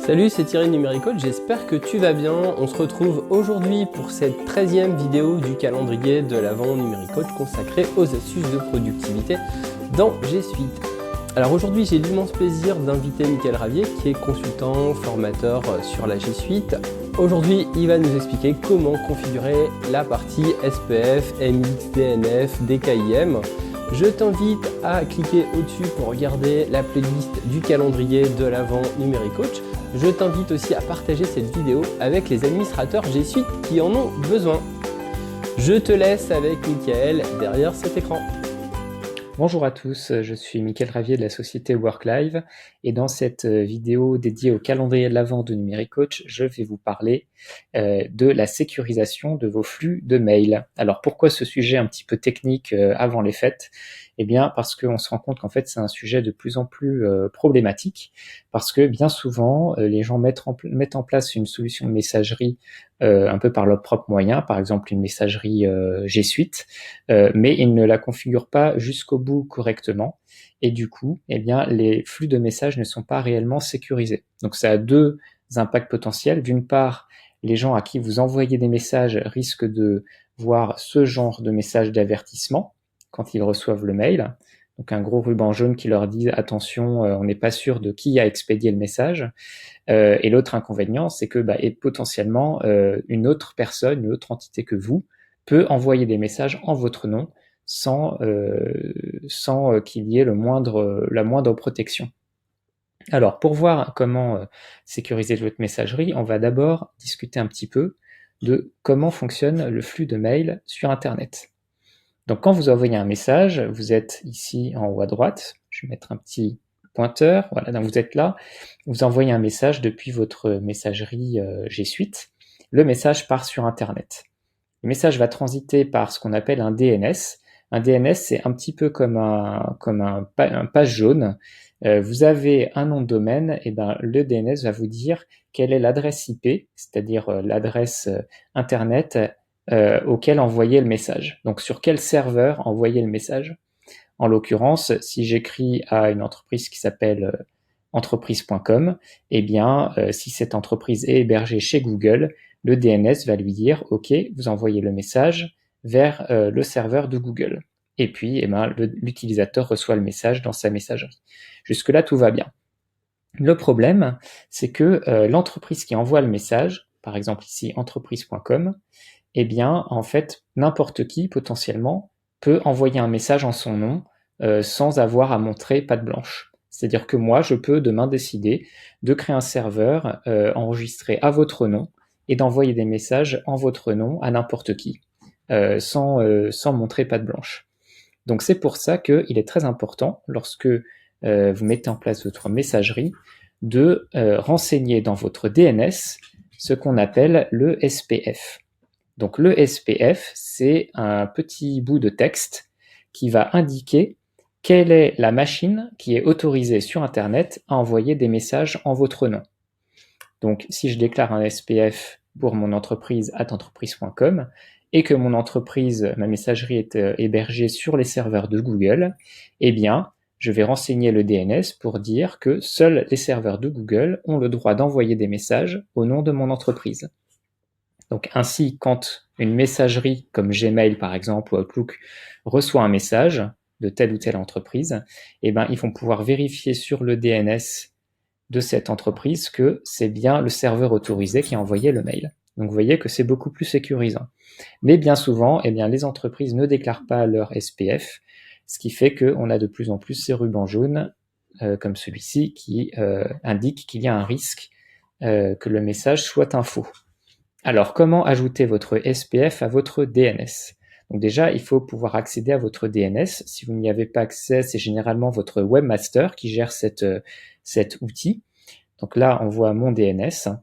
Salut, c'est Thierry de Numéricoach, j'espère que tu vas bien. On se retrouve aujourd'hui pour cette 13e vidéo du calendrier de l'Avent Numéricoach consacrée aux astuces de productivité dans G Suite. Alors aujourd'hui, j'ai l'immense plaisir d'inviter Mickaël Ravier qui est consultant, formateur sur la G Suite. Aujourd'hui, il va nous expliquer comment configurer la partie SPF, MX, DNF, DKIM. Je t'invite à cliquer au-dessus pour regarder la playlist du calendrier de l'Avent Numéricoach. Je t'invite aussi à partager cette vidéo avec les administrateurs G Suite qui en ont besoin. Je te laisse avec Mickaël derrière cet écran. Bonjour à tous, je suis Mickaël Ravier de la société WorkLive et dans cette vidéo dédiée au calendrier de l'Avent de Numéricoach, je vais vous parler de la sécurisation de vos flux de mails. Alors pourquoi ce sujet un petit peu technique avant les fêtes ? Eh bien parce qu'on se rend compte qu'en fait c'est un sujet de plus en plus problématique parce que bien souvent les gens mettent en place une solution de messagerie un peu par leurs propres moyens, par exemple une messagerie G Suite, mais ils ne la configurent pas jusqu'au bout correctement et du coup, eh bien, les flux de messages ne sont pas réellement sécurisés. Donc ça a deux impacts potentiels. D'une part, les gens à qui vous envoyez des messages risquent de voir ce genre de message d'avertissement quand ils reçoivent le mail. Donc un gros ruban jaune qui leur dit attention, on n'est pas sûr de qui a expédié le message. Et l'autre inconvénient, c'est que et potentiellement une autre personne, une autre entité que vous, peut envoyer des messages en votre nom sans qu'il y ait la moindre protection. Alors, pour voir comment sécuriser votre messagerie, on va d'abord discuter un petit peu de comment fonctionne le flux de mails sur Internet. Donc, quand vous envoyez un message, vous êtes ici en haut à droite. Je vais mettre un petit pointeur. Voilà, donc vous êtes là. Vous envoyez un message depuis votre messagerie G Suite. Le message part sur Internet. Le message va transiter par ce qu'on appelle un DNS. Un DNS, c'est un petit peu comme un page jaune. Vous avez un nom de domaine, et le DNS va vous dire quelle est l'adresse IP, c'est-à-dire l'adresse Internet auquel envoyer le message. Donc sur quel serveur envoyer le message. En l'occurrence, si j'écris à une entreprise qui s'appelle entreprise.com, eh bien, si cette entreprise est hébergée chez Google, le DNS va lui dire « Ok, vous envoyez le message vers le serveur de Google ». Et puis, l'utilisateur reçoit le message dans sa messagerie. Jusque-là, tout va bien. Le problème, c'est que l'entreprise qui envoie le message, par exemple ici entreprise.com, eh bien, en fait, n'importe qui, potentiellement, peut envoyer un message en son nom sans avoir à montrer patte blanche. C'est-à-dire que moi, je peux demain décider de créer un serveur enregistré à votre nom et d'envoyer des messages en votre nom à n'importe qui, sans montrer patte blanche. Donc c'est pour ça qu'il est très important, lorsque vous mettez en place votre messagerie, de renseigner dans votre DNS ce qu'on appelle le SPF. Donc le SPF, c'est un petit bout de texte qui va indiquer quelle est la machine qui est autorisée sur Internet à envoyer des messages en votre nom. Donc si je déclare un SPF pour mon entreprise @entreprise.com et que mon entreprise, ma messagerie est hébergée sur les serveurs de Google, eh bien, je vais renseigner le DNS pour dire que seuls les serveurs de Google ont le droit d'envoyer des messages au nom de mon entreprise. Donc ainsi, quand une messagerie comme Gmail par exemple ou Outlook reçoit un message de telle ou telle entreprise, eh ben, ils vont pouvoir vérifier sur le DNS de cette entreprise que c'est bien le serveur autorisé qui a envoyé le mail. Donc vous voyez que c'est beaucoup plus sécurisant. Mais bien souvent, eh bien, les entreprises ne déclarent pas leur SPF, ce qui fait qu'on a de plus en plus ces rubans jaunes comme celui-ci qui indique qu'il y a un risque que le message soit un faux. Alors, comment ajouter votre SPF à votre DNS ? Donc déjà, il faut pouvoir accéder à votre DNS. Si vous n'y avez pas accès, c'est généralement votre webmaster qui gère cet outil. Donc là, on voit mon DNS.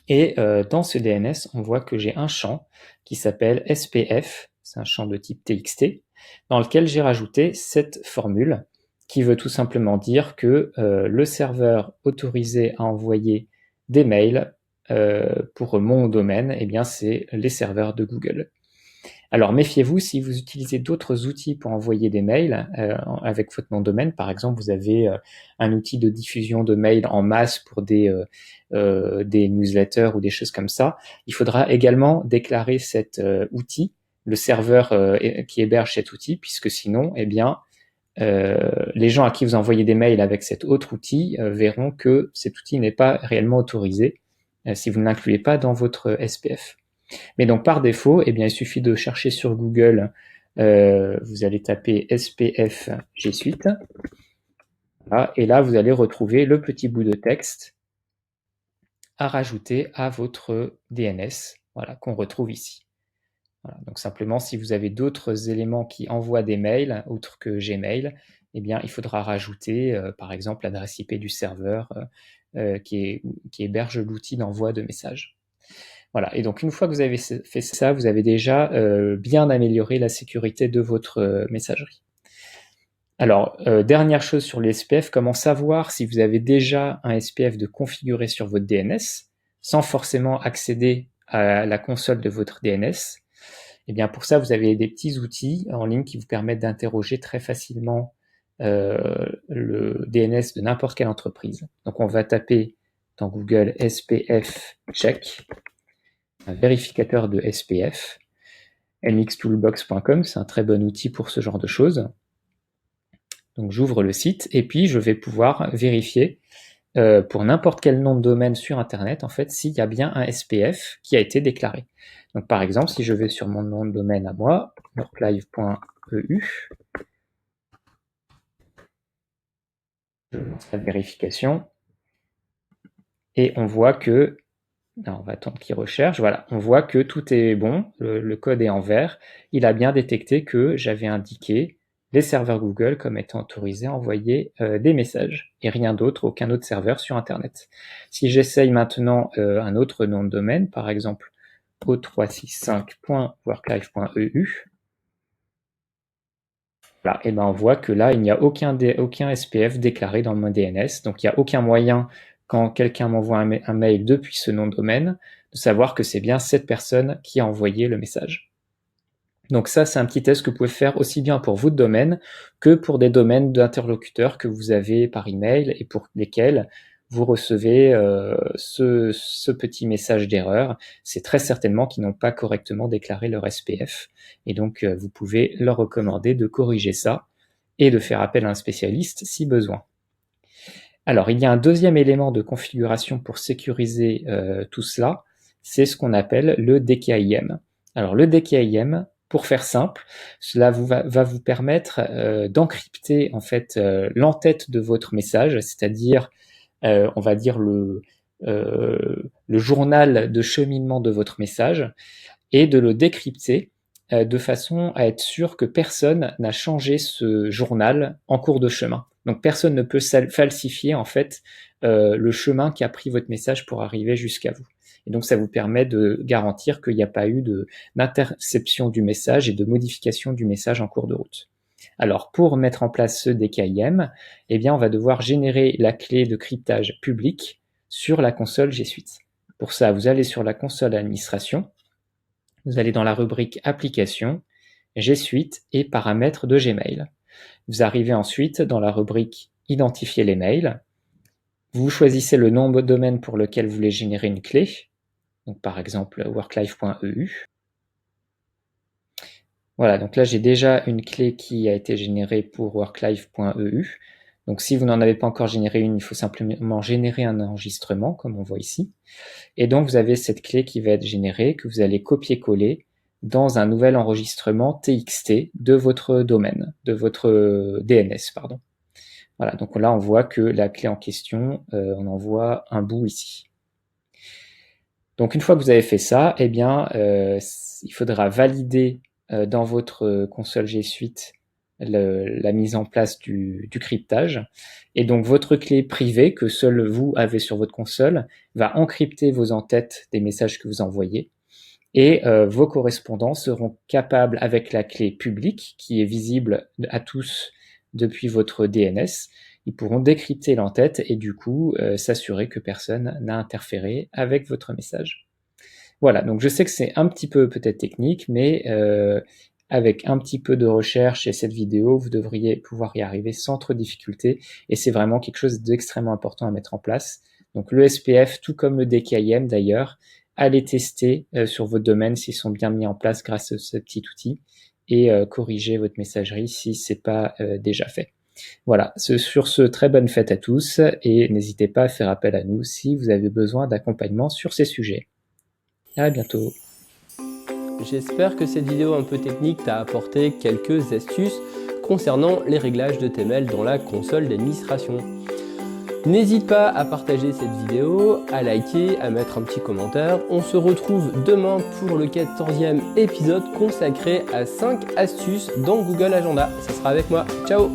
Et dans ce DNS, on voit que j'ai un champ qui s'appelle SPF, c'est un champ de type TXT, dans lequel j'ai rajouté cette formule qui veut tout simplement dire que le serveur autorisé à envoyer des mails pour mon domaine, eh bien, c'est les serveurs de Google. Alors méfiez-vous si vous utilisez d'autres outils pour envoyer des mails avec votre nom de domaine. Par exemple, vous avez un outil de diffusion de mails en masse pour des newsletters ou des choses comme ça. Il faudra également déclarer cet outil, le serveur qui héberge cet outil, puisque sinon, eh bien, les gens à qui vous envoyez des mails avec cet autre outil verront que cet outil n'est pas réellement autorisé si vous ne l'incluez pas dans votre SPF. Mais donc par défaut, eh bien, il suffit de chercher sur Google, vous allez taper SPF G Suite, voilà, et là vous allez retrouver le petit bout de texte à rajouter à votre DNS, voilà, qu'on retrouve ici. Voilà, donc simplement, si vous avez d'autres éléments qui envoient des mails, autres que Gmail, eh bien, il faudra rajouter, par exemple, l'adresse IP du serveur qui héberge l'outil d'envoi de messages. Voilà, et donc une fois que vous avez fait ça, vous avez déjà bien amélioré la sécurité de votre messagerie. Alors, dernière chose sur les SPF, comment savoir si vous avez déjà un SPF de configuré sur votre DNS, sans forcément accéder à la console de votre DNS. Eh bien, pour ça, vous avez des petits outils en ligne qui vous permettent d'interroger très facilement le DNS de n'importe quelle entreprise. Donc, on va taper dans Google SPF check, un vérificateur de SPF. mxtoolbox.com, c'est un très bon outil pour ce genre de choses. Donc j'ouvre le site et puis je vais pouvoir vérifier pour n'importe quel nom de domaine sur Internet, en fait, s'il y a bien un SPF qui a été déclaré. Donc par exemple, si je vais sur mon nom de domaine à moi, worklive.eu, je lance la vérification et on voit que on va attendre qu'il recherche. Voilà, on voit que tout est bon, le code est en vert. Il a bien détecté que j'avais indiqué les serveurs Google comme étant autorisés à envoyer des messages et rien d'autre, aucun autre serveur sur Internet. Si j'essaye maintenant un autre nom de domaine, par exemple o365.worklife.eu, voilà, et ben on voit que là, il n'y a aucun SPF déclaré dans mon DNS, donc il n'y a aucun moyen quand quelqu'un m'envoie un mail depuis ce nom de domaine, de savoir que c'est bien cette personne qui a envoyé le message. Donc ça, c'est un petit test que vous pouvez faire aussi bien pour votre domaine que pour des domaines d'interlocuteurs que vous avez par email et pour lesquels vous recevez ce petit message d'erreur. C'est très certainement qu'ils n'ont pas correctement déclaré leur SPF. Et donc, vous pouvez leur recommander de corriger ça et de faire appel à un spécialiste si besoin. Alors, il y a un deuxième élément de configuration pour sécuriser tout cela, c'est ce qu'on appelle le DKIM. Alors, le DKIM, pour faire simple, cela va vous permettre d'encrypter en fait l'entête de votre message, c'est-à-dire, on va dire le journal de cheminement de votre message, et de le décrypter de façon à être sûr que personne n'a changé ce journal en cours de chemin. Donc personne ne peut falsifier en fait le chemin qui a pris votre message pour arriver jusqu'à vous. Et donc ça vous permet de garantir qu'il n'y a pas eu d'interception du message et de modification du message en cours de route. Alors pour mettre en place ce DKIM, eh bien on va devoir générer la clé de cryptage publique sur la console G Suite. Pour ça, vous allez sur la console administration, vous allez dans la rubrique Applications, G Suite et Paramètres de Gmail. Vous arrivez ensuite dans la rubrique Identifier les mails. Vous choisissez le nom de domaine pour lequel vous voulez générer une clé, donc par exemple worklife.eu. Voilà, donc là j'ai déjà une clé qui a été générée pour worklife.eu. Donc si vous n'en avez pas encore généré une, il faut simplement générer un enregistrement, comme on voit ici. Et donc vous avez cette clé qui va être générée, que vous allez copier-coller dans un nouvel enregistrement TXT de votre domaine, de votre DNS, pardon. Voilà, donc là on voit que la clé en question, on en voit un bout ici. Donc une fois que vous avez fait ça, eh bien il faudra valider dans votre console G Suite la mise en place du cryptage. Et donc votre clé privée que seul vous avez sur votre console va encrypter vos entêtes des messages que vous envoyez. Et vos correspondants seront capables, avec la clé publique qui est visible à tous depuis votre DNS, ils pourront décrypter l'entête et du coup s'assurer que personne n'a interféré avec votre message. Voilà, donc je sais que c'est un petit peu peut-être technique, mais avec un petit peu de recherche et cette vidéo, vous devriez pouvoir y arriver sans trop de difficultés. Et c'est vraiment quelque chose d'extrêmement important à mettre en place. Donc le SPF, tout comme le DKIM d'ailleurs, allez tester sur vos domaines s'ils sont bien mis en place grâce à ce petit outil et corriger votre messagerie si c'est pas déjà fait. Voilà, sur ce, très bonne fête à tous et n'hésitez pas à faire appel à nous si vous avez besoin d'accompagnement sur ces sujets. À bientôt. J'espère que cette vidéo un peu technique t'a apporté quelques astuces concernant les réglages de tes mails dans la console d'administration. N'hésite pas à partager cette vidéo, à liker, à mettre un petit commentaire. On se retrouve demain pour le 14e épisode consacré à 5 astuces dans Google Agenda. Ça sera avec moi. Ciao!